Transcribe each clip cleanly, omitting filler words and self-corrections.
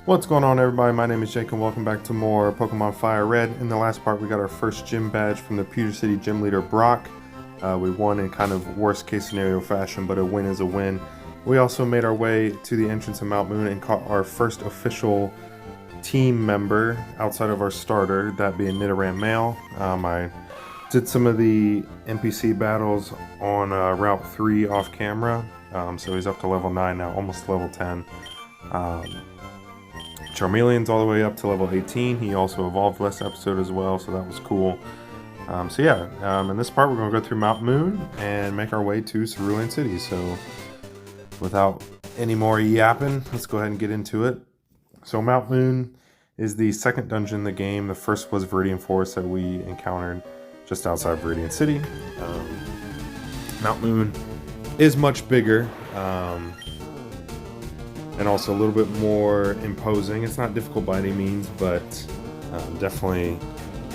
What's going on, everybody? My name is Jake and welcome back to more Pokemon Fire Red. In the last part we got our first gym badge from the Pewter City gym leader Brock. We won in kind of worst case scenario fashion, but a win is a win. We also made our way to the entrance of Mount Moon and caught our first official team member outside of our starter, that being Nidoran Male. I did some of the NPC battles on Route 3 off camera, so he's up to level 9 now, almost level 10. Charmeleon's all the way up to level 18. He also evolved last episode as well, so that was cool. In this part we're going to go through Mount Moon and make our way to Cerulean City. So without any more yapping, let's go ahead and get into it. So Mount Moon is the second dungeon in the game. The first was Viridian Forest that we encountered just outside Viridian City. Mount Moon is much bigger. And also a little bit more imposing. It's not difficult by any means, but definitely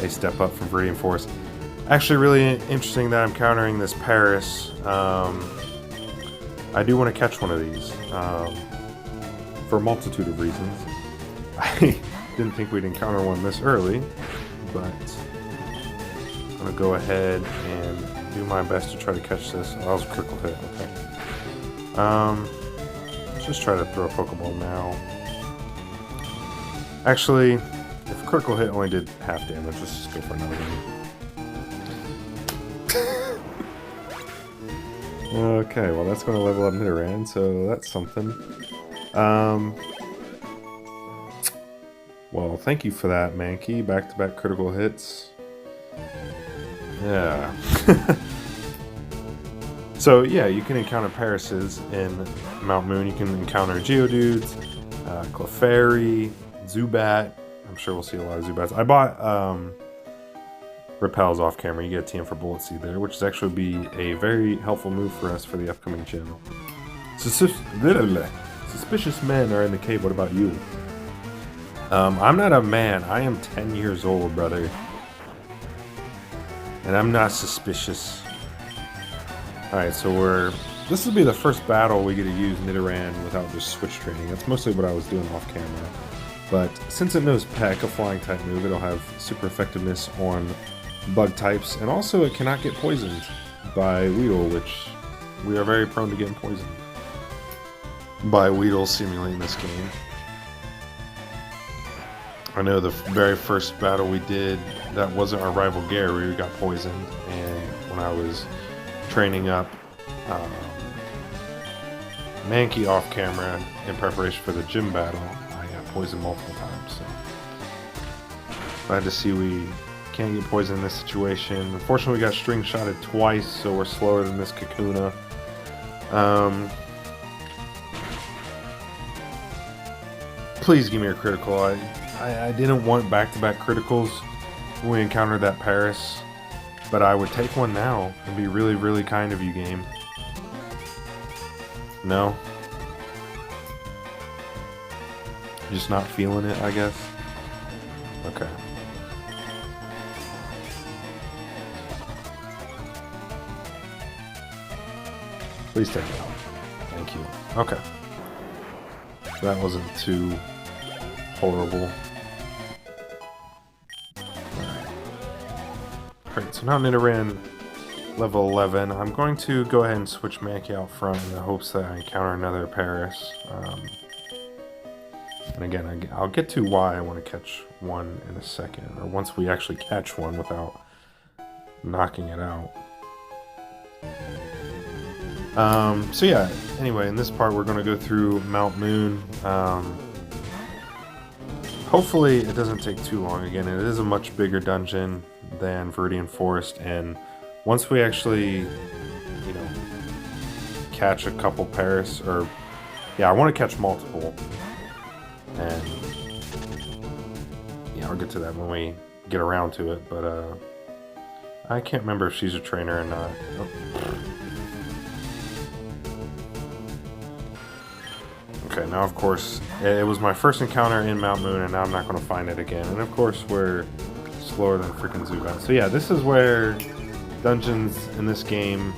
a step up from Viridian Forest. Actually, really interesting that I'm encountering this Paris. I do want to catch one of these for a multitude of reasons. I didn't think we'd encounter one this early, but I'm going to go ahead and do my best to try to catch this. Oh, that was a critical hit. Okay. Just try to throw a Pokeball now. Actually, if a critical hit only did half damage, let's just go for another one. Okay, well that's going to level up Nidoran, so that's something. Well, thank you for that, Mankey. Back-to-back critical hits. Yeah. So yeah, you can encounter Parises in Mount Moon. You can encounter Geodudes, Clefairy, Zubat. I'm sure we'll see a lot of Zubats. I bought Repels off camera. You get a TM for Bullet Seed there, which is actually be a very helpful move for us for the upcoming gym. Suspicious men are in the cave. What about you? I'm not a man. I am 10 years old, brother. And I'm not suspicious. Alright, so this will be the first battle we get to use Nidoran without just switch training. That's mostly what I was doing off camera. But since it knows Peck, a flying type move, it'll have super effectiveness on bug types. And also it cannot get poisoned by Weedle, which we are very prone to getting poisoned by Weedle seemingly in this game. I know the very first battle we did, that wasn't our rival Gary, we got poisoned. And when I was training up Mankey off camera in preparation for the gym battle, I got poisoned multiple times. So glad to see we can't get poisoned in this situation. Unfortunately, we got string shotted twice, so we're slower than this Kakuna. Please give me a critical. I didn't want back-to-back criticals when we encountered that Paris. But I would take one now and be really, really kind of you, game. No? Just not feeling it, I guess? Okay. Please take it out. Thank you. Okay. That wasn't too horrible. Alright, so now Nidoran level 11. I'm going to go ahead and switch Mankey out front in the hopes that I encounter another Paris. And again, I'll get to why I want to catch one in a second, or once we actually catch one without knocking it out. So yeah, anyway, in this part we're going to go through Mount Moon. Hopefully it doesn't take too long. Again, it is a much bigger dungeon than Viridian Forest, and once we actually, catch a couple Paris, or yeah, I want to catch multiple, and yeah, I'll get to that when we get around to it, but I can't remember if she's a trainer or not. Oh. Okay, now of course, it was my first encounter in Mount Moon, and now I'm not going to find it again, and of course we're slower than freaking Zubat. So yeah, this is where dungeons in this game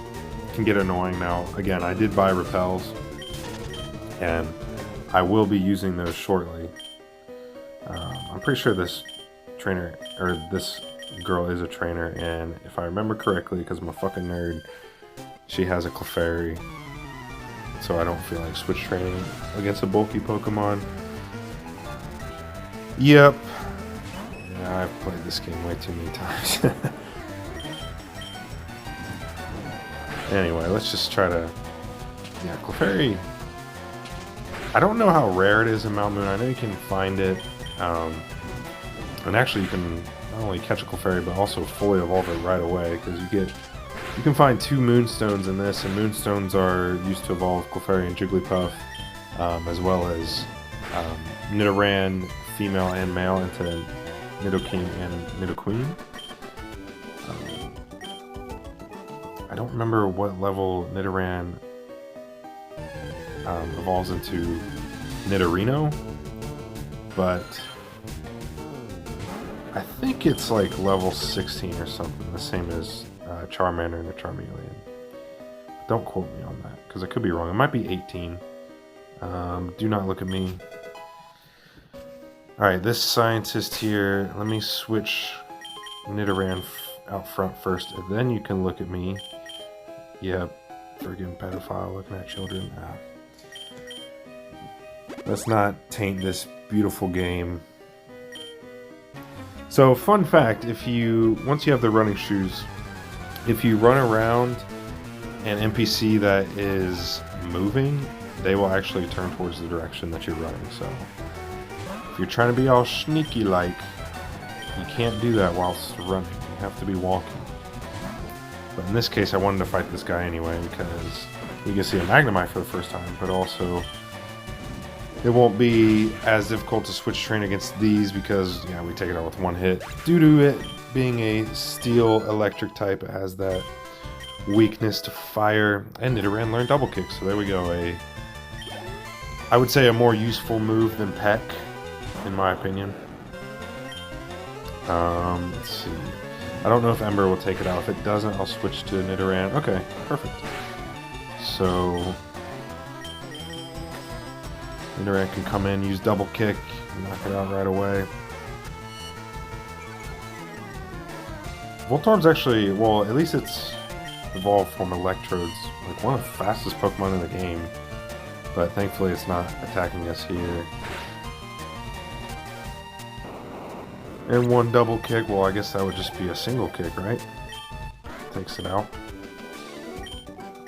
can get annoying now. Again, I did buy repels, and I will be using those shortly. I'm pretty sure this trainer, or this girl is a trainer, and if I remember correctly, because I'm a fucking nerd, she has a Clefairy. So I don't feel like switch training against a bulky Pokemon. Yep. Yeah, I've played this game way too many times. Anyway, let's just try to... Yeah, Clefairy... I don't know how rare it is in Mount Moon. I know you can find it. And actually you can not only catch a Clefairy, but also fully evolve it right away. Because you can find 2 Moonstones in this, and Moonstones are used to evolve Clefairy and Jigglypuff, as well as Nidoran, female and male, into Nidoking and Nidoqueen. I don't remember what level Nidoran evolves into Nidorino, but I think it's like level 16 or something, the same as Charmander and a Charmeleon. Don't quote me on that, because I could be wrong. It might be 18. Do not look at me. Alright, this scientist here, let me switch Nidoran out front first, and then you can look at me. Yep, friggin' pedophile looking at children. Let's not taint this beautiful game. So, fun fact, once you have the running shoes, if you run around an NPC that is moving, they will actually turn towards the direction that you're running. So, if you're trying to be all sneaky like, you can't do that whilst running. You have to be walking. But in this case, I wanted to fight this guy anyway, because you can see a Magnemite for the first time, but also it won't be as difficult to switch train against these because, yeah, we take it out with 1 hit. Due to it being a steel electric type, it has that weakness to fire, and Nidoran learned double kick, so there we go. I would say a more useful move than Peck, in my opinion. Let's see. I don't know if Ember will take it out. If it doesn't, I'll switch to Nidoran. Okay, perfect. So Nidoran can come in, use double kick, knock it out right away. Voltorb's actually, well, at least it's evolved from Electrodes, like one of the fastest Pokemon in the game. But thankfully it's not attacking us here. And 1 double kick, well, I guess that would just be a single kick, right? Takes it out.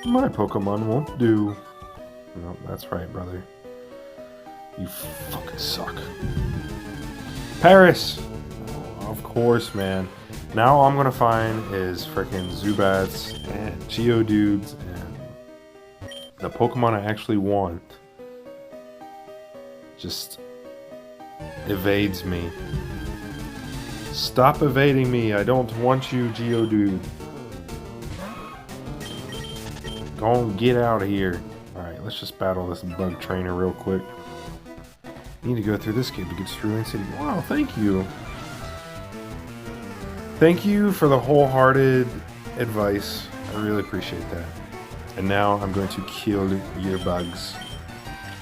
My Pokemon won't do. No, that's right, brother. You fucking suck. Paris! Oh, of course, man. Now all I'm gonna find is freaking Zubats and Geodudes and the Pokemon I actually want just evades me. Stop evading me. I don't want you, Geodude. Go on, get out of here. Alright, let's just battle this bug trainer real quick. Need to go through this game to get through Rain City. Wow, thank you. Thank you for the wholehearted advice. I really appreciate that. And now I'm going to kill your bugs.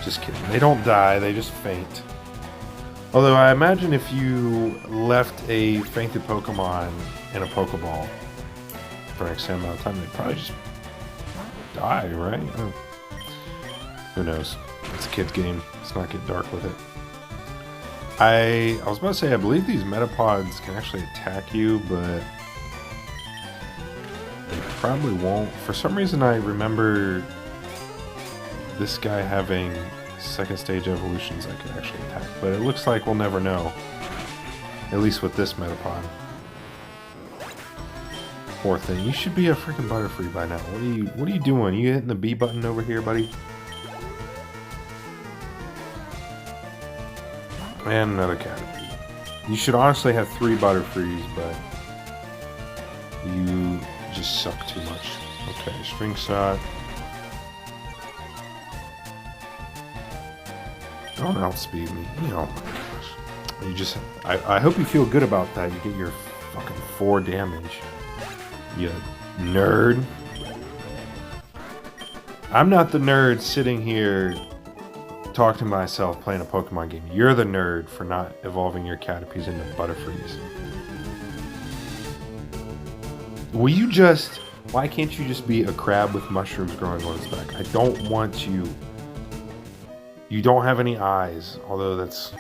Just kidding. They don't die, they just faint. Although I imagine if you left a fainted Pokemon in a Pokeball for an extended amount of time, they'd probably just die, right? Oh. Who knows? It's a kid's game. Let's not get dark with it. I was about to say, I believe these Metapods can actually attack you, but they probably won't. For some reason, I remember this guy having second stage evolutions that could actually attack, but it looks like we'll never know. At least with this Metapod. Poor thing. You should be a freaking Butterfree by now. What are you doing? You hitting the B button over here, buddy? And another Caterpie. You should honestly have 3 Butterfrees, but you just suck too much. Okay, String Shot. Don't outspeed me. Oh my gosh. You just... I hope you feel good about that. You get your fucking 4 damage. You nerd. I'm not the nerd sitting here talking to myself playing a Pokemon game. You're the nerd for not evolving your Caterpies into Butterfrees. Will you just... Why can't you just be a crab with mushrooms growing on its back? I don't want you... You don't have any eyes, although that's...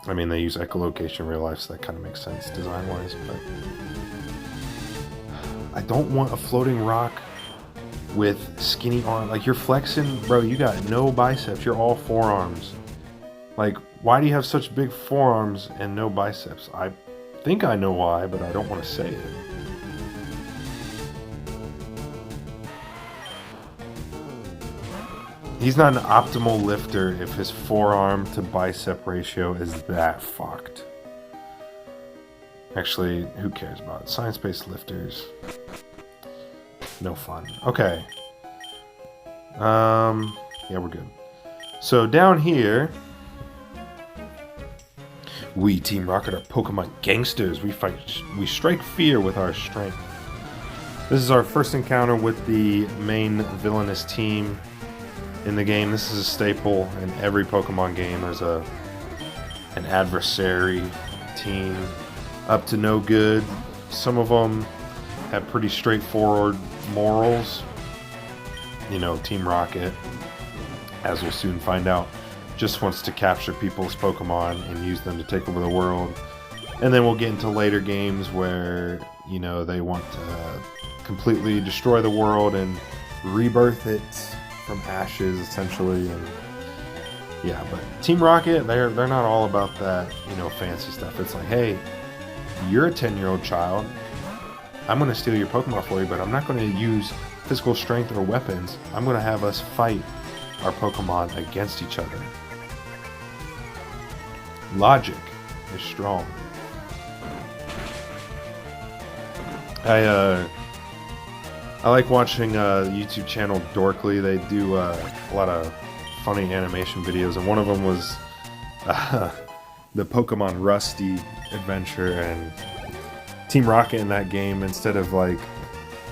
I mean, they use echolocation in real life, so that kind of makes sense design-wise, but... I don't want a floating rock with skinny arms. Like, you're flexing... Bro, you got no biceps. You're all forearms. Like, why do you have such big forearms and no biceps? I think I know why, but I don't want to say it. He's not an optimal lifter if his forearm to bicep ratio is that fucked. Actually, who cares about it? Science-based lifters. No fun. Okay. Yeah, we're good. So down here, we Team Rocket are Pokemon gangsters. We strike fear with our strength. This is our first encounter with the main villainous team in the game. This is a staple in every Pokemon game. There's an adversary team up to no good. Some of them have pretty straightforward morals. You know, Team Rocket, as we'll soon find out, just wants to capture people's Pokemon and use them to take over the world. And then we'll get into later games where, you know, they want to completely destroy the world and rebirth it from ashes, essentially. And yeah, but Team Rocket, they're not all about that, you know, fancy stuff. It's like, hey, you're a 10-year-old child. I'm going to steal your Pokemon for you, but I'm not going to use physical strength or weapons. I'm going to have us fight our Pokemon against each other. Logic is strong. I like watching YouTube channel Dorkly. They do a lot of funny animation videos, and one of them was the Pokemon Rusty adventure, and Team Rocket in that game, instead of like,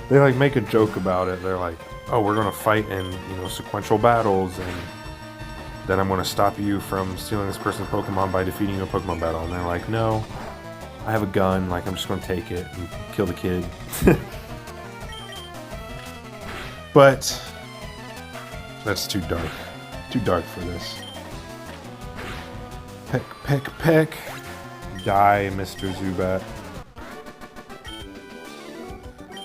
they like make a joke about it. They're like, oh, we're gonna fight in, you know, sequential battles, and then I'm gonna stop you from stealing this person's Pokemon by defeating you in a Pokemon battle. And they're like, no, I have a gun, like I'm just gonna take it and kill the kid. But that's too dark. Too dark for this. Peck, peck, peck. Die, Mr. Zubat.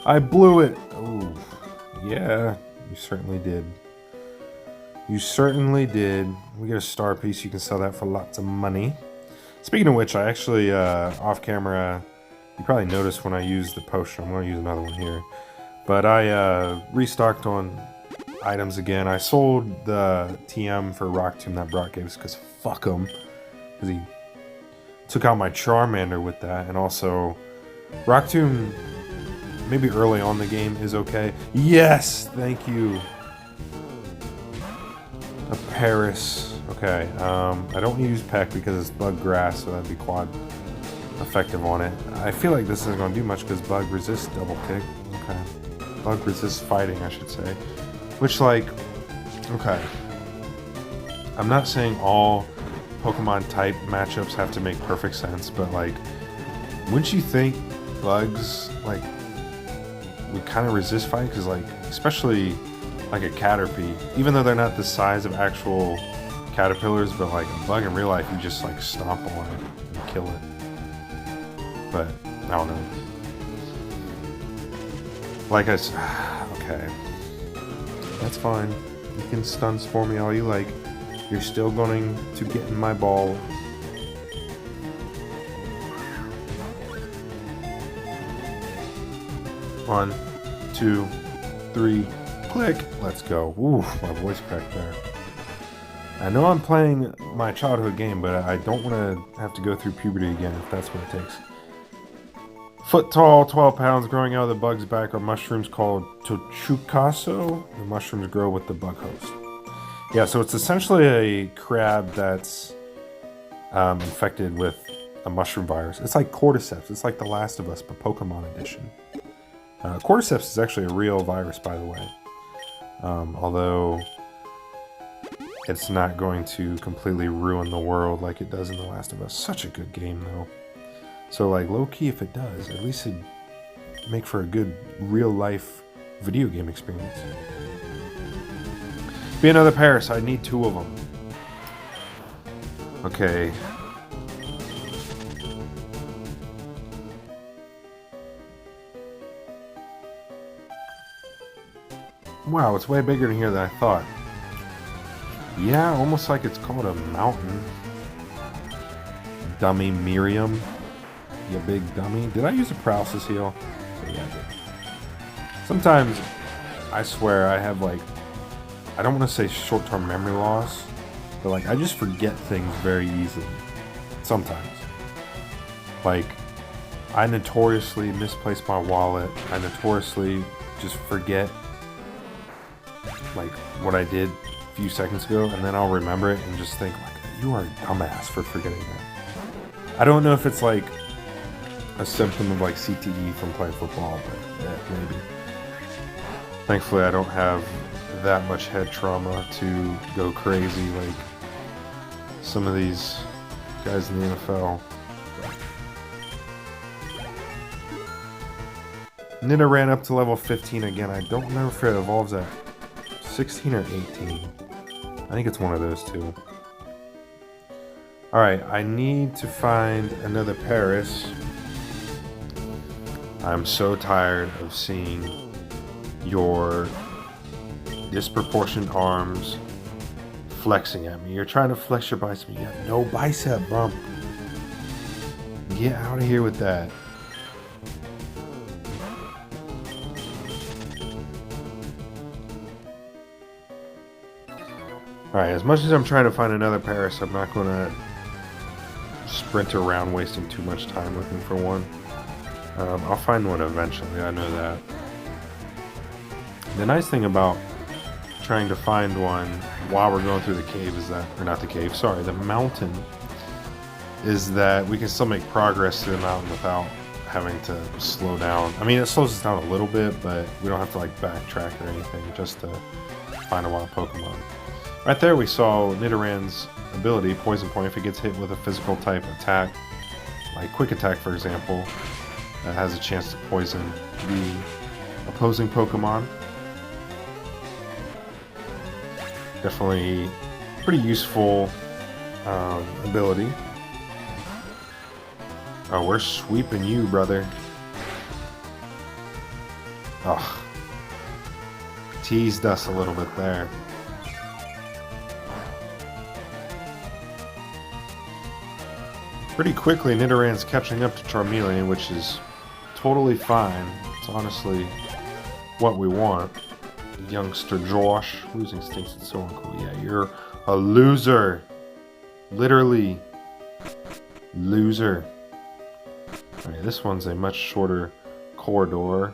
I blew it. Oh, yeah, you certainly did. You certainly did. We get a star piece. You can sell that for lots of money. Speaking of which, I actually, off camera, you probably noticed when I used the potion. I'm going to use another one here. But I restocked on items again. I sold the TM for Rock Tomb that Brock gave us because fuck him. Because he took out my Charmander with that. And also, Rock Tomb, maybe early on the game, is okay. Yes! Thank you. A Paris. Okay. I don't use Peck because it's Bug Grass, so that'd be quad effective on it. I feel like this isn't going to do much because Bug resists double kick. Okay. Bug resists fighting, I should say. Which, like, okay. I'm not saying all Pokemon type matchups have to make perfect sense, but, like, wouldn't you think Bugs, like, would kind of resist fighting? Because, like, especially, like, a Caterpie, even though they're not the size of actual caterpillars, but, like, a Bug in real life, you just, like, stomp on it and kill it. But, I don't know. Like I said, okay. That's fine. You can stun spore me all you like. You're still going to get in my ball. One, two, three, click. Let's go. Ooh, my voice cracked there. I know I'm playing my childhood game, but I don't want to have to go through puberty again if that's what it takes. Foot tall, 12 pounds, growing out of the bug's back are mushrooms called Tochukaso. The mushrooms grow with the bug host. Yeah, so it's essentially a crab that's infected with a mushroom virus. It's like Cordyceps. It's like The Last of Us, but Pokemon edition. Cordyceps is actually a real virus, by the way. Although it's not going to completely ruin the world like it does in The Last of Us. Such a good game, though. So, like, low-key, if it does, at least it'd make for a good real-life video game experience. Be another Paris. I need 2 of them. Okay. Wow, it's way bigger in here than I thought. Yeah, almost like it's called a mountain. Dummy Miriam. You big dummy. Did I use a paralysis heal? Oh, yeah, I did. Sometimes, I swear, I have like, I don't want to say short-term memory loss, but like, I just forget things very easily. Sometimes. Like, I notoriously misplace my wallet. I notoriously just forget like what I did a few seconds ago, and then I'll remember it and just think like, you are a dumbass for forgetting that. I don't know if it's like a symptom of like CTE from playing football, but yeah, maybe. Thankfully I don't have that much head trauma to go crazy like some of these guys in the NFL. Nita ran up to level 15 again. I don't remember if it evolves at 16 or 18. I think it's one of those two. Alright, I need to find another Paris. I'm so tired of seeing your disproportionate arms flexing at me. You're trying to flex your bicep. You have no bicep bump. Get out of here with that. Alright, as much as I'm trying to find another Paris, I'm not going to sprint around wasting too much time looking for one. I'll find one eventually, I know that. The nice thing about trying to find one while we're going through the cave is that, or not the cave, sorry, the mountain, is that we can still make progress to the mountain without having to slow down. I mean, it slows us down a little bit, but we don't have to like backtrack or anything just to find a wild Pokemon. Right there we saw Nidoran's ability, Poison Point, if it gets hit with a physical type attack, like Quick Attack for example, that has a chance to poison the opposing Pokemon. Definitely pretty useful ability. Oh, we're sweeping you, brother. Ugh. Teased us a little bit there. Pretty quickly, Nidoran's catching up to Charmeleon, which is totally fine. It's honestly what we want. Youngster Josh. Losing stinks, it's so uncool. Yeah, you're a loser. Literally. Loser. Alright, this one's a much shorter corridor.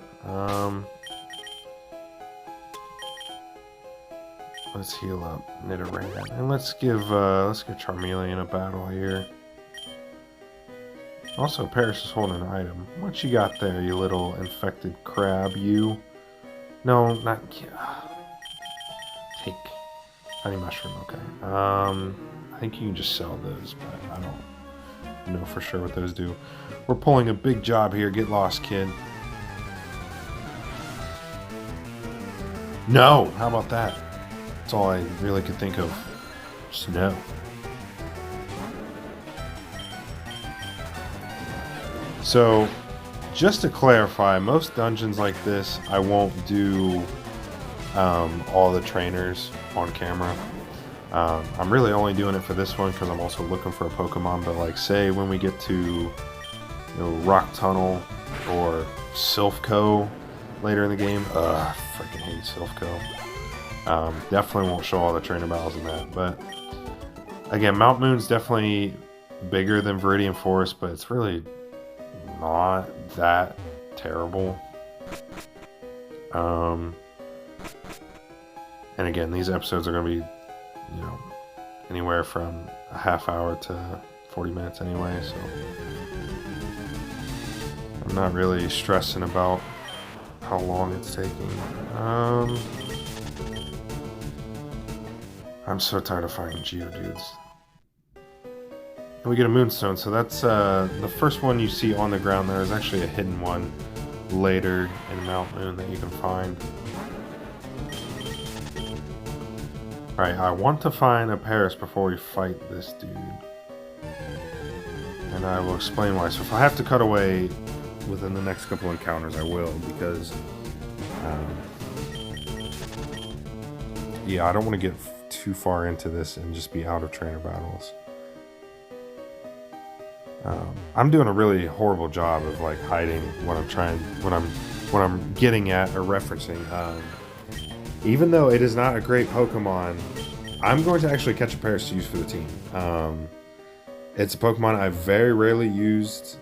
Let's heal up Nidoran. And let's give Charmeleon a battle here. Also, Paris is holding an item. What you got there, you little infected crab, you? No, not... Take. Honey mushroom, okay. I think you can just sell those, but I don't know for sure what those do. We're pulling a big job here. Get lost, kid. No! How about that? That's all I really could think of. Just no. So, just to clarify, most dungeons like this, I won't do all the trainers on camera. I'm really only doing it for this one because I'm also looking for a Pokemon, but like say when we get to Rock Tunnel or Silphco later in the game, I freaking hate Silphco. Definitely won't show all the trainer battles in that, but again, Mount Moon's definitely bigger than Viridian Forest, but it's really not that terrible. And again, these episodes are going to be, anywhere from a half hour to 40 minutes anyway, so I'm not really stressing about how long it's taking. I'm so tired of fighting Geodudes. And we get a Moonstone, so that's the first one you see on the ground there is actually a hidden one later in Mount Moon that you can find. Alright, I want to find a Paris before we fight this dude. And I will explain why. So if I have to cut away within the next couple encounters, I will, because yeah, I don't want to get too far into this and just be out of trainer battles. I'm doing a really horrible job of like hiding what I'm getting at or referencing. Even though it is not a great Pokemon, I'm going to actually catch a Paris to use for the team. It's a Pokemon I've very rarely used,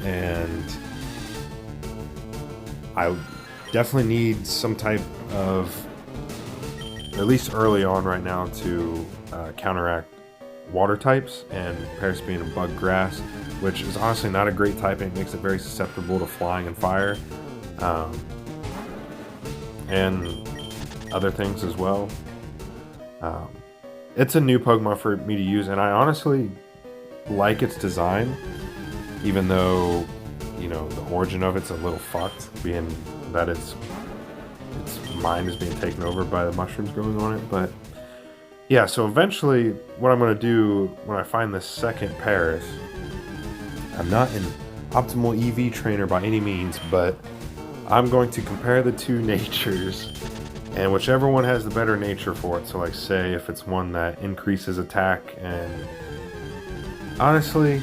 and I definitely need some type of, at least early on right now, to counteract water types, and Paris being a bug grass, which is honestly not a great typing. It makes it very susceptible to flying and fire, and other things as well. It's a new Pokemon for me to use, and I honestly like its design, even though, you know, the origin of it's a little fucked, being that its mind is being taken over by the mushrooms growing on it. But yeah, so eventually what I'm going to do when I find this second Paris, I'm not an optimal EV trainer by any means, but I'm going to compare the two natures, and whichever one has the better nature for it. So like, say if it's one that increases attack, and honestly,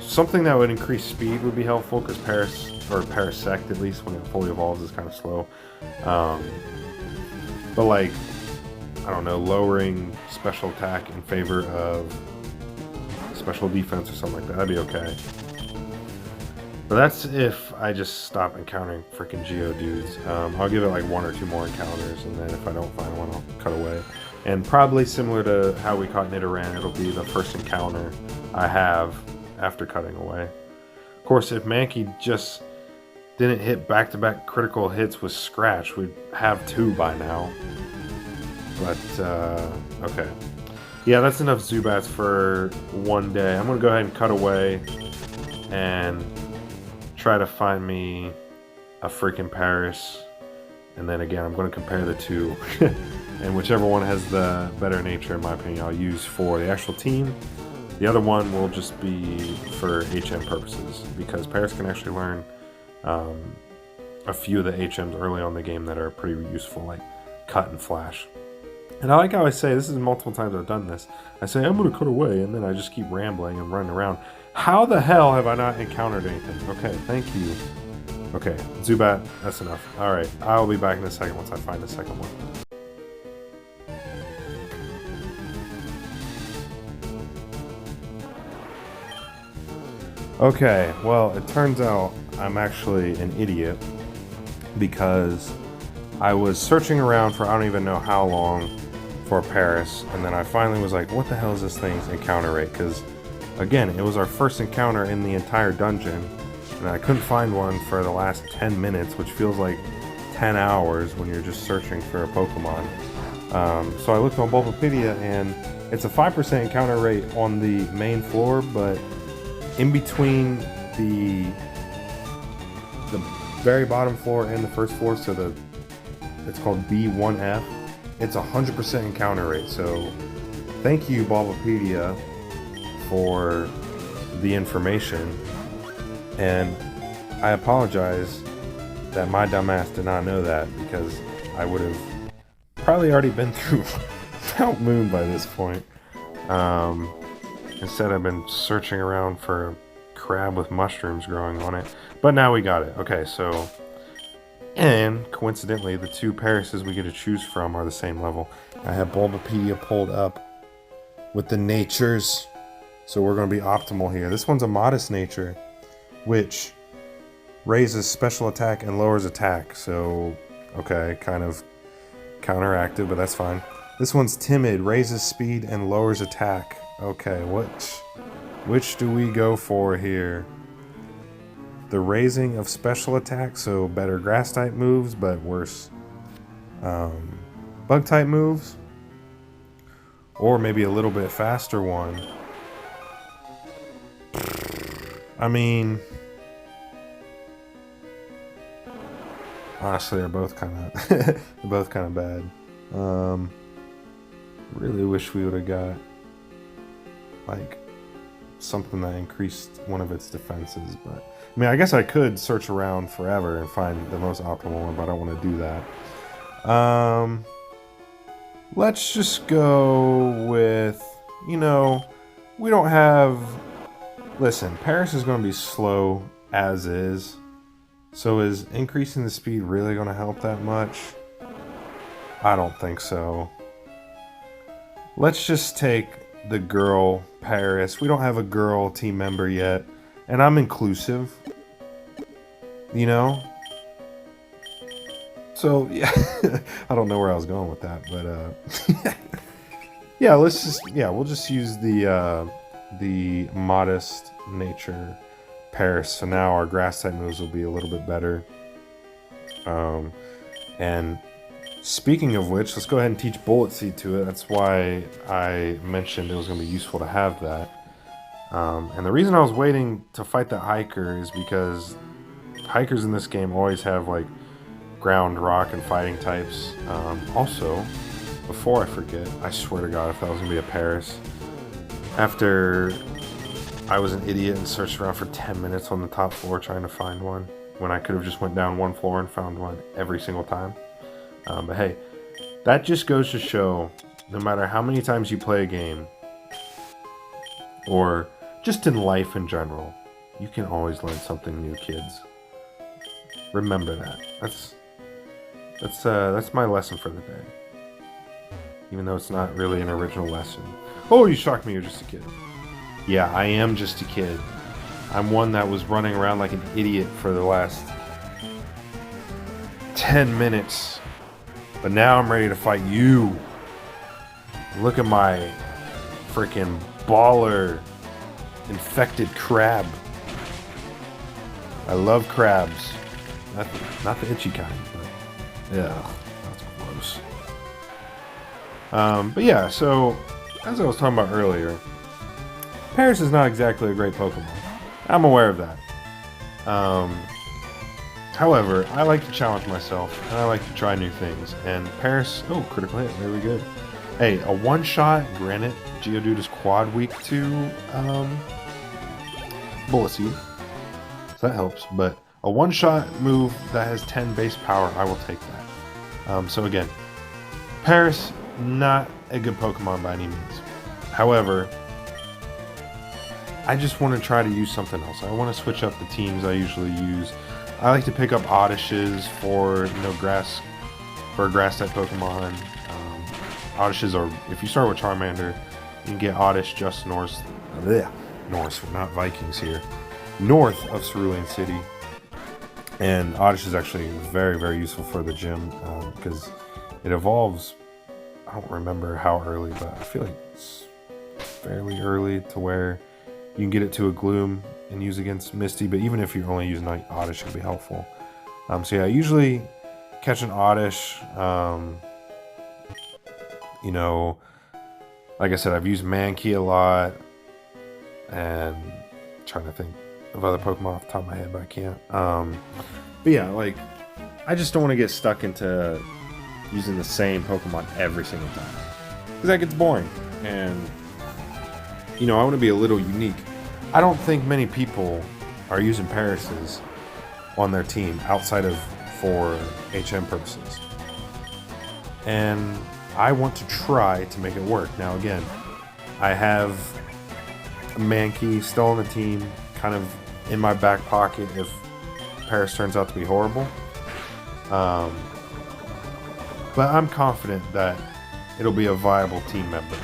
something that would increase speed would be helpful, because Paris, or Parasect at least when it fully evolves, is kind of slow. But like, I don't know, lowering special attack in favor of special defense or something like that, that'd be okay. But that's if I just stop encountering freaking Geodudes. I'll give it like one or two more encounters, and then if I don't find one, I'll cut away. And probably similar to how we caught Nidoran, it'll be the first encounter I have after cutting away. Of course, if Mankey just didn't hit back-to-back critical hits with Scratch, we'd have two by now. But, okay. Yeah, that's enough Zubats for one day. I'm going to go ahead and cut away and try to find me a freaking Paris. And then again, I'm going to compare the two. And whichever one has the better nature, in my opinion, I'll use for the actual team. The other one will just be for HM purposes, because Paris can actually learn a few of the HMs early on in the game that are pretty useful, like Cut and Flash. And I like how I say, this is multiple times I've done this, I say I'm going to cut away, and then I just keep rambling and running around. How the hell have I not encountered anything? Okay, thank you. Okay, Zubat, that's enough. Alright, I'll be back in a second once I find the second one. Okay, well, it turns out I'm actually an idiot, because I was searching around for I don't even know how long for Paris, and then I finally was like, what the hell is this thing's encounter rate? Because, again, it was our first encounter in the entire dungeon, and I couldn't find one for the last 10 minutes, which feels like 10 hours when you're just searching for a Pokemon. So I looked on Bulbapedia, and it's a 5% encounter rate on the main floor, but in between the very bottom floor and the first floor, so it's called B1F, it's 100% encounter rate. So thank you, Bulbapedia, for the information, and I apologize that my dumbass did not know that, because I would have probably already been through Mount Moon by this point. Instead, I've been searching around for a crab with mushrooms growing on it. But now we got it. Okay, so... And, coincidentally, the two Parises we get to choose from are the same level. I have Bulbapedia pulled up with the natures. So we're going to be optimal here. This one's a modest nature, which raises special attack and lowers attack. So, okay, kind of counteractive, but that's fine. This one's timid, raises speed and lowers attack. Okay, which do we go for here? the raising of special attacks, so better grass type moves, but worse bug type moves. Or maybe a little bit faster one. I mean, honestly, they're both kind of bad. Really wish we would have got like something that increased one of its defenses, but I mean, I guess I could search around forever and find the most optimal one, but I don't want to do that. Let's just go with, we don't have... Listen, Paris is going to be slow as is. So is increasing the speed really going to help that much? I don't think so. Let's just take the girl Paris. We don't have a girl team member yet. And I'm inclusive. So, yeah. I don't know where I was going with that, but yeah, we'll just use the modest nature Paris. So now our grass type moves will be a little bit better. And speaking of which, let's go ahead and teach Bullet Seed to it. That's why I mentioned it was going to be useful to have that. And the reason I was waiting to fight that hiker is because hikers in this game always have like ground, rock, and fighting types. Also, before I forget, I swear to God, if that was going to be a Paris, after I was an idiot and searched around for 10 minutes on the top floor trying to find one, when I could have just went down one floor and found one every single time. But hey, that just goes to show, no matter how many times you play a game, or just in life in general, you can always learn something new, kids. Remember that. That's my lesson for the day. Even though it's not really an original lesson. Oh, you shocked me, you're just a kid. Yeah, I am just a kid. I'm one that was running around like an idiot for the last 10 minutes. But now I'm ready to fight you. Look at my freaking baller infected crab. I love crabs. Not the itchy kind, but yeah, that's gross. But yeah, so as I was talking about earlier, Paris is not exactly a great Pokemon. I'm aware of that. However, I like to challenge myself, and I like to try new things. And Paris, critical hit, very good. Hey, a one-shot, granted, Geodude is quad weak to Bullet Seed, so that helps. But a one-shot move that has 10 base power, I will take that. So again, Paris, not a good Pokemon by any means. However, I just want to try to use something else. I want to switch up the teams I usually use. I like to pick up Oddishes for grass type Pokemon. Oddishes are, if you start with Charmander, you can get Oddish just north. North, we're not Vikings here. North of Cerulean City. And Oddish is actually very, very useful for the gym because it evolves. I don't remember how early, but I feel like it's fairly early to where you can get it to a Gloom and use against Misty, but even if you're only using Oddish, it can be helpful. So yeah, I usually catch an Oddish. Like I said, I've used Mankey a lot, and I'm trying to think of other Pokemon off the top of my head, but I can't. But yeah, like, I just don't want to get stuck into using the same Pokemon every single time, because that gets boring, and I want to be a little unique. I don't think many people are using Paris's on their team outside of for HM purposes. And I want to try to make it work. Now again, I have a Mankey still on the team, kind of in my back pocket if Paris turns out to be horrible. But I'm confident that it'll be a viable team member.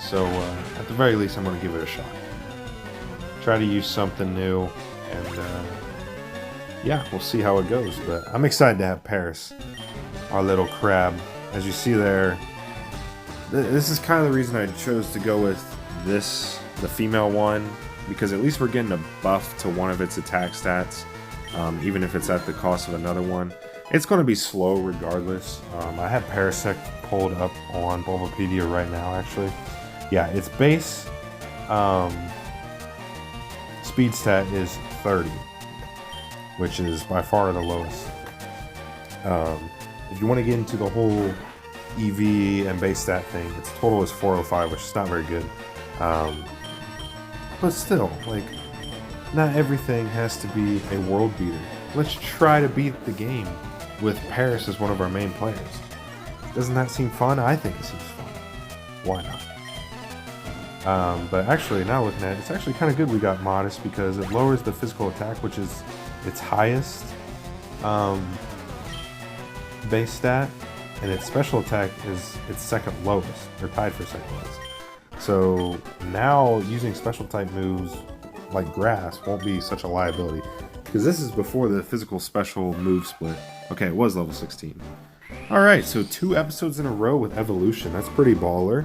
So, at the very least, I'm going to give it a shot. Try to use something new, and yeah, we'll see how it goes. But I'm excited to have Paris, our little crab. As you see there, this is kind of the reason I chose to go with the female one. because at least we're getting a buff to one of its attack stats, even if it's at the cost of another one. It's going to be slow regardless. I have Parasect pulled up on Bulbapedia right now, actually. Yeah, its base speed stat is 30, which is by far the lowest. If you want to get into the whole EV and base stat thing, its total is 405, which is not very good. But still, like, not everything has to be a world beater. Let's try to beat the game with Paris as one of our main players. Doesn't that seem fun? I think it seems fun. Why not? But actually, now looking at it, it's actually kind of good we got Modest, because it lowers the physical attack, which is its highest base stat, and its special attack is its second lowest, or tied for second lowest. So now using special type moves like Grass won't be such a liability, because this is before the physical special move split. Okay, it was level 16. Alright, so 2 episodes in a row with evolution. That's pretty baller.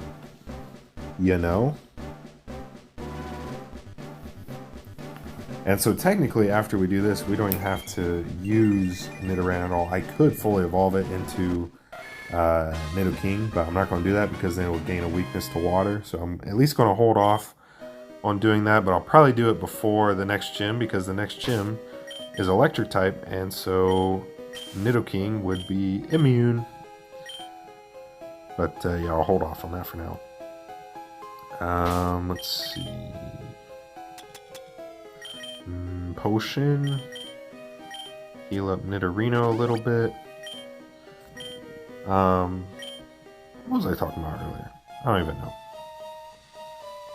You know? And so technically, after we do this, we don't even have to use Nidoran at all. I could fully evolve it into Nidoking, but I'm not going to do that because then it will gain a weakness to water. So I'm at least going to hold off on doing that, but I'll probably do it before the next gym, because the next gym is electric type, and so Nidoking would be immune. But yeah, I'll hold off on that for now. Let's see. Potion. Heal up Nidorino a little bit. What was I talking about earlier? I don't even know.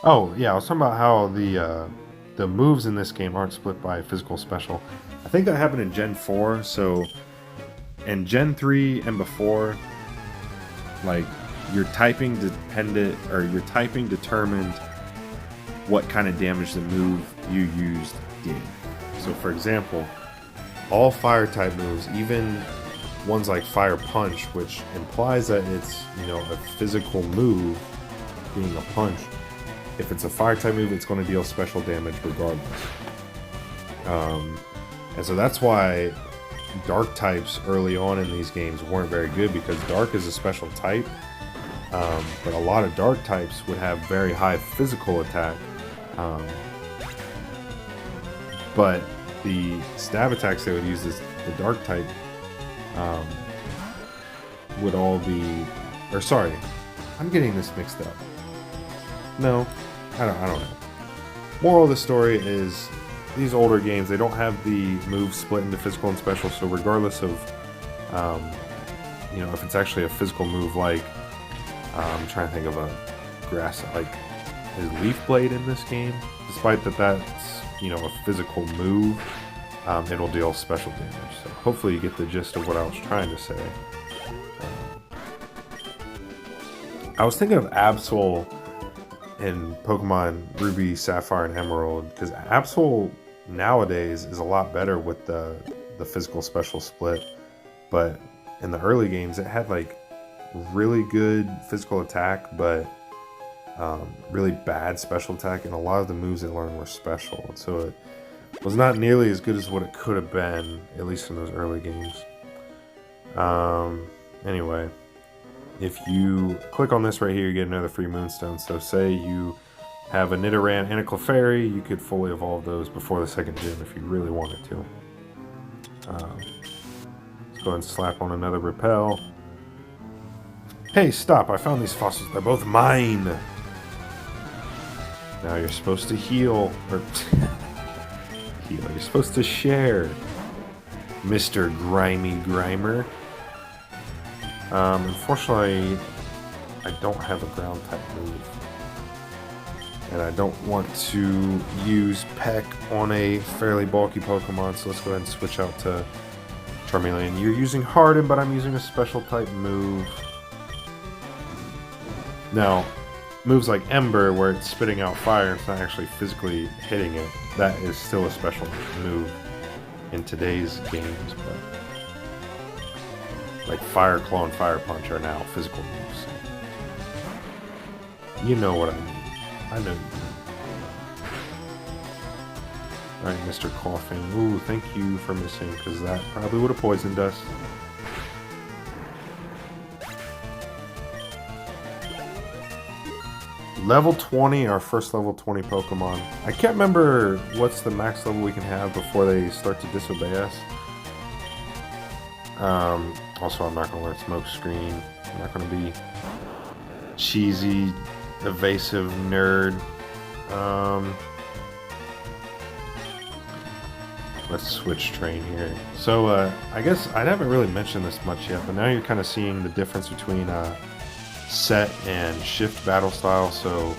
Oh, yeah, I was talking about how the moves in this game aren't split by physical special. I think that happened in Gen 4, so in Gen 3 and before, like, your typing depended, or your typing determined what kind of damage the move you used did. So for example, all fire type moves, even ones like Fire Punch, which implies that it's, you know, a physical move being a punch, if it's a fire type move, it's going to deal special damage regardless. And so that's why dark types early on in these games weren't very good, because dark is a special type, but a lot of dark types would have very high physical attack, but the stab attacks they would use as the dark type would all be, or sorry, I'm getting this mixed up. No, I don't know. Moral of the story is, these older games, they don't have the moves split into physical and special, so regardless of, you know, if it's actually a physical move, like, I'm trying to think of a grass, like, is Leaf Blade in this game? Despite that that's, you know, a physical move, it'll deal special damage. So hopefully you get the gist of what I was trying to say. I was thinking of Absol in Pokemon Ruby, Sapphire, and Emerald, because Absol nowadays is a lot better with the physical special split, but in the early games it had like really good physical attack, but really bad special attack, and a lot of the moves it learned were special, and so it was not nearly as good as what it could have been, at least in those early games. Anyway, if you click on this right here, you get another free Moonstone. So say you have a Nidoran and a Clefairy, you could fully evolve those before the second gym if you really wanted to. Let's go ahead and slap on another Repel. Hey, stop! I found these fossils. They're both mine! Now you're supposed to heal, or heal, you're supposed to share, Mr. Grimy Grimer. Unfortunately, I don't have a ground type move, and I don't want to use Peck on a fairly bulky Pokemon, so let's go ahead and switch out to Charmeleon. You're using Harden, but I'm using a special type move. Now, moves like Ember, where it's spitting out fire, it's not actually physically hitting it, that is still a special move in today's games, but like Fire Claw and Fire Punch are now physical moves. You know what I mean. I know you Alright, Mr. Coughing. Ooh, thank you for missing, because that probably would have poisoned us. Level 20, our first level 20 Pokemon. I can't remember what's the max level we can have before they start to disobey us. Also, I'm not going to learn Smoke Screen. I'm not going to be cheesy, evasive nerd. Let's switch train here. So, I guess I haven't really mentioned this much yet, but now you're kind of seeing the difference between set and shift battle style. So,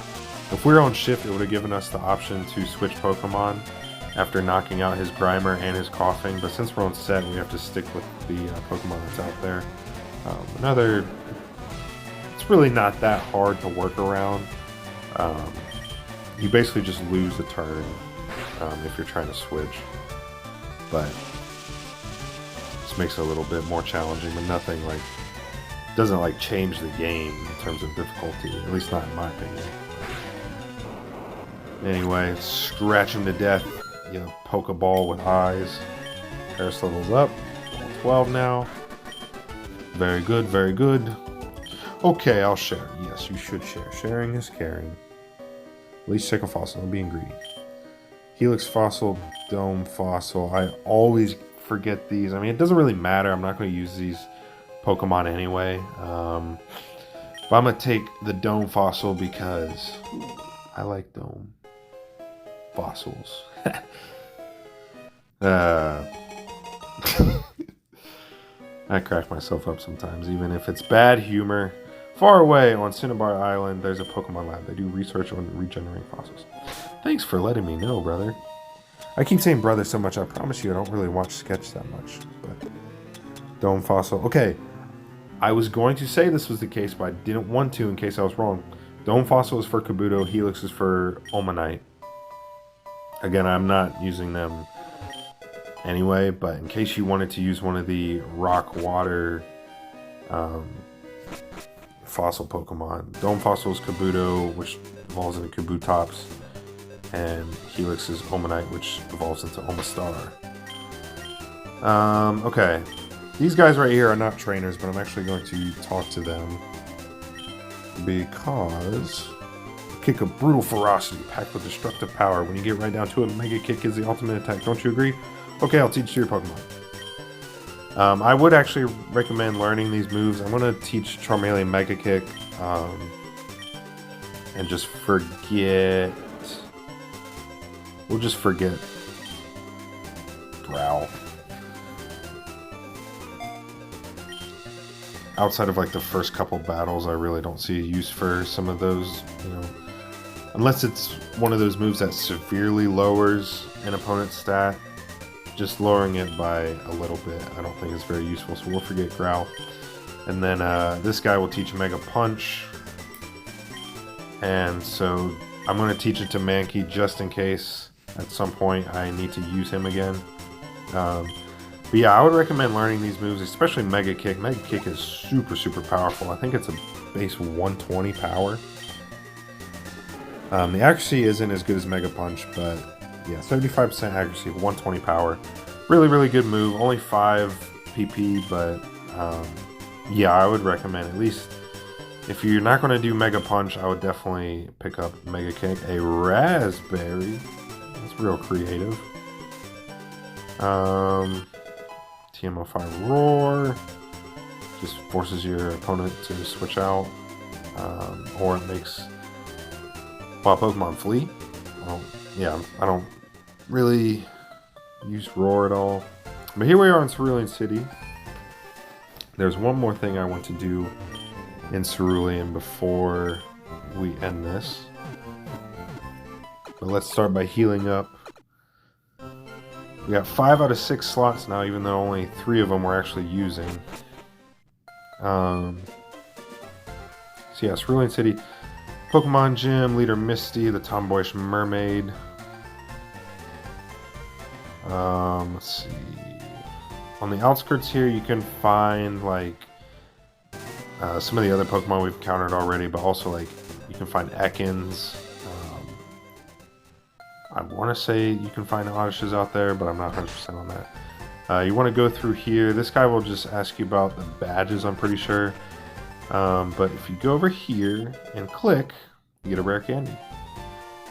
if we were on shift, it would have given us the option to switch Pokemon after knocking out his Grimer and his Coughing, but since we're on set, we have to stick with the Pokemon that's out there. It's really not that hard to work around. You basically just lose a turn if you're trying to switch, but this makes it a little bit more challenging, but nothing like, doesn't like change the game in terms of difficulty, at least not in my opinion. Anyway, scratch him to death. You know, Pokeball with eyes. Paris levels up. 12 now. Very good, very good. Okay, I'll share. Yes, you should share. Sharing is caring. At least check a fossil. I'm being greedy. Helix fossil, Dome fossil. I always forget these. I mean, it doesn't really matter. I'm not going to use these Pokemon anyway. But I'm going to take the Dome fossil because I like Dome fossils. I crack myself up sometimes, even if it's bad humor. Far away on Cinnabar Island, there's a Pokemon lab. They do research on regenerating fossils. Thanks for letting me know, brother. I keep saying brother so much, I promise you I don't really watch Sketch that much. But Dome fossil. Okay, I was going to say this was the case, but I didn't want to in case I was wrong. Dome fossil is for Kabuto, Helix is for Omanite. Again, I'm not using them anyway, but in case you wanted to use one of the rock water fossil Pokemon, Dome fossil is Kabuto, which evolves into Kabutops, and Helix is Omanite, which evolves into Omastar. Okay, these guys right here are not trainers, but I'm actually going to talk to them because Kick of brutal ferocity, packed with destructive power. When you get right down to it, Mega Kick is the ultimate attack. Don't you agree? Okay, I'll teach you your Pokemon. I would actually recommend learning these moves. I'm going to teach Charmeleon Mega Kick, and just forget... We'll just forget Growl. Outside of like the first couple battles, I really don't see a use for some of those, you know, unless it's one of those moves that severely lowers an opponent's stat. Just lowering it by a little bit, I don't think is very useful, so we'll forget Growl. And then this guy will teach Mega Punch. And so I'm going to teach it to Mankey just in case at some point I need to use him again. But yeah, I would recommend learning these moves, especially Mega Kick. Mega Kick is super, super powerful. I think it's a base 120 power. The accuracy isn't as good as Mega Punch, but yeah, 75% accuracy, 120 power. Really, really good move. Only 5 PP, but yeah, I would recommend at least, if you're not going to do Mega Punch, I would definitely pick up Mega Kick. A Raspberry. That's real creative. TMO5 Roar. Just forces your opponent to switch out. Or it makes Wild Pokemon flee. Well, yeah, I don't really use Roar at all. But here we are in Cerulean City. There's one more thing I want to do in Cerulean before we end this. But let's start by healing up. We got 5 out of 6 slots now, even though only 3 of them we're actually using. So yeah, Cerulean City. Pokemon Gym, Leader Misty, the Tomboyish Mermaid. Let's see. On the outskirts here, you can find like some of the other Pokemon we've encountered already, but also like you can find Ekans. I want to say you can find Oddishes out there, but I'm not 100% on that. You want to go through here. This guy will just ask you about the badges, I'm pretty sure. But if you go over here and click, you get a rare candy.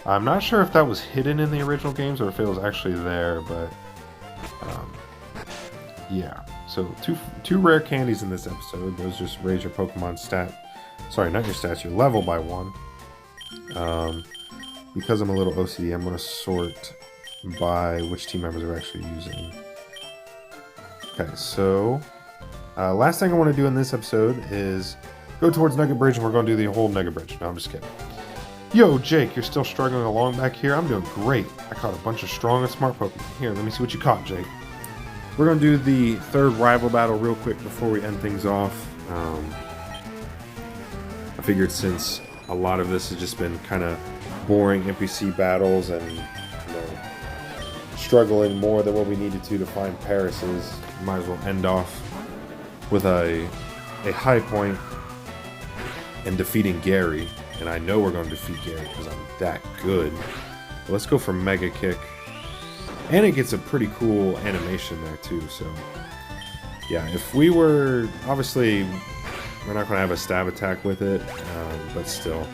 I'm not sure if that was hidden in the original games or if it was actually there, but yeah. So two rare candies in this episode. Those just raise your Pokemon stat. Sorry, not your stats, your level by 1. Because I'm a little OCD, I'm going to sort by which team members are actually using. Okay, so last thing I want to do in this episode is go towards Nugget Bridge, and we're going to do the whole Nugget Bridge. No, I'm just kidding. Yo, Jake, you're still struggling along back here? I'm doing great. I caught a bunch of strong and smart Pokemon. Here, let me see what you caught, Jake. We're going to do the third rival battle real quick before we end things off. I figured since a lot of this has just been kind of boring NPC battles and struggling more than what we needed to find Paris's, might as well end off with a high point and defeating Gary. And I know we're going to defeat Gary because I'm that good. But let's go for Mega Kick. And it gets a pretty cool animation there too. So yeah, if we were, obviously we're not going to have a stab attack with it, but still.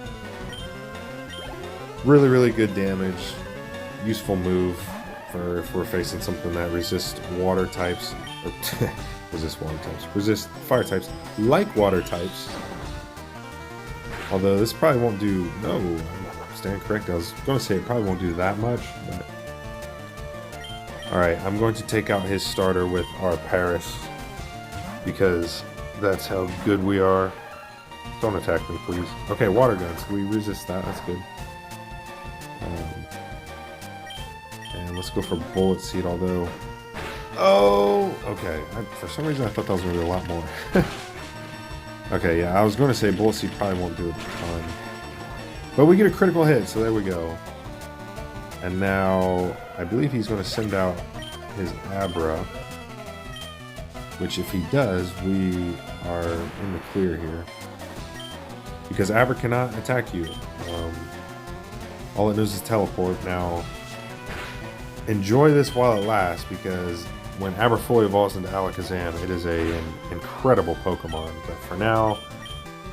Really, really good damage. Useful move for if we're facing something that resists water types. Or resist water types. Resist fire types. Like water types. Although this probably won't do... No, I stand correct. I was going to say it probably won't do that much. But alright, I'm going to take out his starter with our Paris. Because that's how good we are. Don't attack me, please. Okay, water guns. We resist that. That's good. And let's go for Bullet Seed, although... Oh! Okay. For some reason I thought that was going to be a lot more. Okay, yeah, I was going to say Bullet Seed probably won't do a ton. But we get a critical hit, so there we go. And now, I believe he's going to send out his Abra. Which, if he does, we are in the clear here. Because Abra cannot attack you. All it knows is teleport. Now, enjoy this while it lasts, because when Abra fully evolves into Alakazam, it is an incredible Pokemon. But for now,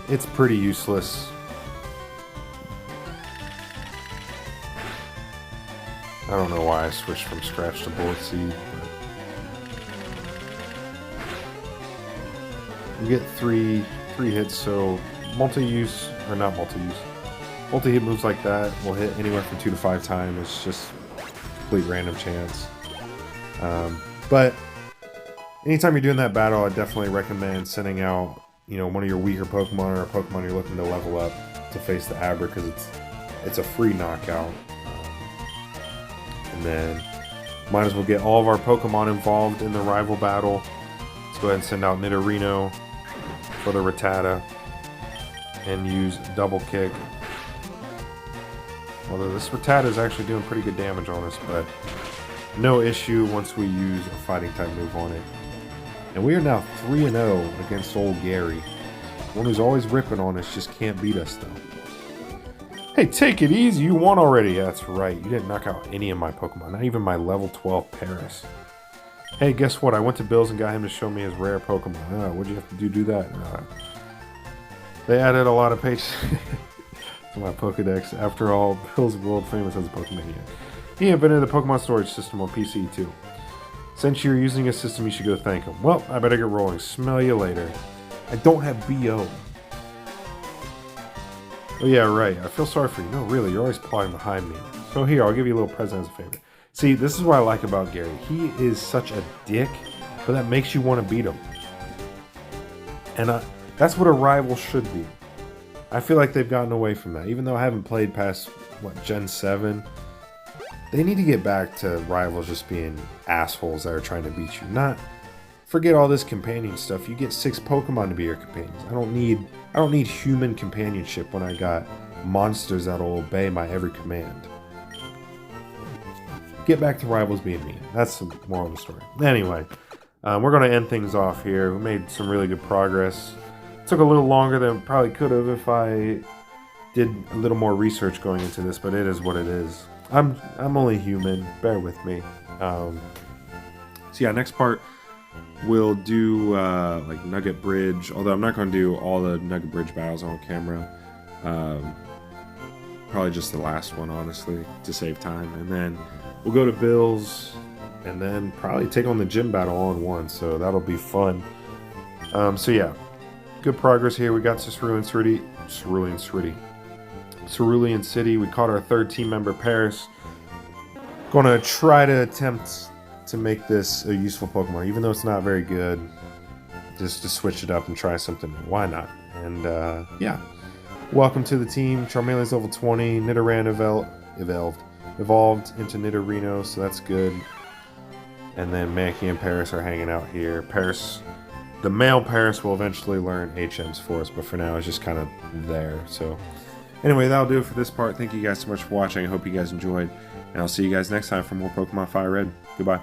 it's pretty useless. I don't know why I switched from Scratch to Bullet Seed. You get three hits, so multi-use, or not multi-use. Multi-hit moves like that will hit anywhere from 2 to 5 times. It's just complete random chance. But anytime you're doing that battle, I definitely recommend sending out, one of your weaker Pokemon or a Pokemon you're looking to level up to face the Abra, because it's a free knockout. And then might as well get all of our Pokemon involved in the rival battle. Let's go ahead and send out Nidorino for the Rattata and use Double Kick. Although this Rattata is actually doing pretty good damage on us, but no issue once we use a fighting type move on it. And we are now 3-0 against old Gary. One who's always ripping on us, just can't beat us though. Hey, take it easy, you won already. Yeah, that's right, you didn't knock out any of my Pokemon, not even my level 12 Paris. Hey, guess what? I went to Bill's and got him to show me his rare Pokemon. What'd you have to do that? They added a lot of pages to my Pokedex. After all, Bill's world famous as a Pokemon. He invented the Pokemon storage system on PC too. Since you're using his system, you should go thank him. Well, I better get rolling. Smell you later. I don't have BO. Oh yeah, right. I feel sorry for you. No, really, you're always plotting behind me. So here, I'll give you a little present as a favor. See, this is what I like about Gary. He is such a dick, but that makes you want to beat him. And that's what a rival should be. I feel like they've gotten away from that. Even though I haven't played past, Gen 7, they need to get back to rivals just being assholes that are trying to beat you. Forget all this companion stuff. You get 6 Pokemon to be your companions. I don't need human companionship when I got monsters that'll obey my every command. Get back to rivals being mean. That's the moral of the story. Anyway, we're going to end things off here. We made some really good progress. It took a little longer than probably could have if I did a little more research going into this, but it is what it is. I'm only human. Bear with me. So yeah, next part we'll do like Nugget Bridge. Although I'm not going to do all the Nugget Bridge battles on camera. Probably just the last one, honestly, to save time. And then we'll go to Bill's, and then probably take on the gym battle all in one. So that'll be fun. So yeah, good progress here. We got Cerulean City. We caught our third team member, Paris. Gonna try to attempt to make this a useful Pokemon, even though it's not very good. Just to switch it up and try something new. Why not? And yeah. Welcome to the team. Charmeleon's level 20. Nidoran evolved into Nidorino, so that's good. And then Mankey and Paris are hanging out here. The male Paris will eventually learn HM's Force, but for now it's just kind of there. So anyway, that'll do it for this part. Thank you guys so much for watching. I hope you guys enjoyed, and I'll see you guys next time for more Pokemon Fire Red. Goodbye.